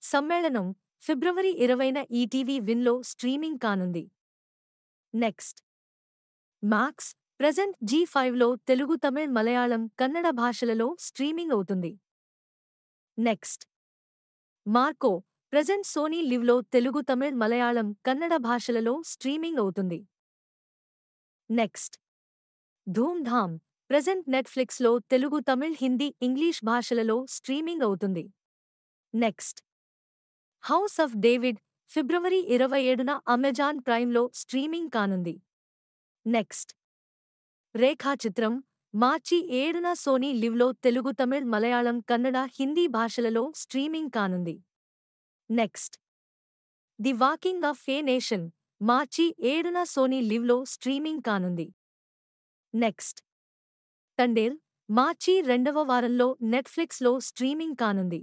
సమ్మేళనం ఫిబ్రవరి 20న ఈటీవీ విన్లో స్ట్రీమింగ్ కానుంది. నెక్స్ట్ మ్యాక్స్ ప్రెజెంట్ జీ5లో తెలుగు, తమిళ్, మలయాళం, కన్నడ భాషలలో స్ట్రీమింగ్ అవుతుంది. నెక్స్ట్ మార్కో ప్రెజెంట్ సోనీ లివ్లో తెలుగు, తమిళ్, మలయాళం, కన్నడ భాషలలో స్ట్రీమింగ్ అవుతుంది. నెక్స్ట్ ధూమ్ ధామ్ ప్రెజెంట్ నెట్ఫ్లిక్స్లో తెలుగు, తమిళ్, హిందీ, ఇంగ్లీష్ భాషలలో స్ట్రీమింగ్ అవుతుంది. నెక్స్ట్ హౌస్ ఆఫ్ డేవిడ్ ఫిబ్రవరి 27న అమెజాన్ ప్రైమ్లో స్ట్రీమింగ్ కానుంది. నెక్స్ట్ రేఖాచిత్రం మార్చి 7న సోనీ లివ్లో తెలుగు, తమిళ్, మలయాళం, కన్నడ, హిందీ భాషలలో స్ట్రీమింగ్ కానుంది. Next the walking of A nation మార్చి 7న సోనీ లివ్లో స్ట్రీమింగ్ కానుంది. నెక్స్ట్ తండేల్ మార్చి 2వ వారంలో నెట్ఫ్లిక్స్లో స్ట్రీమింగ్ కానుంది.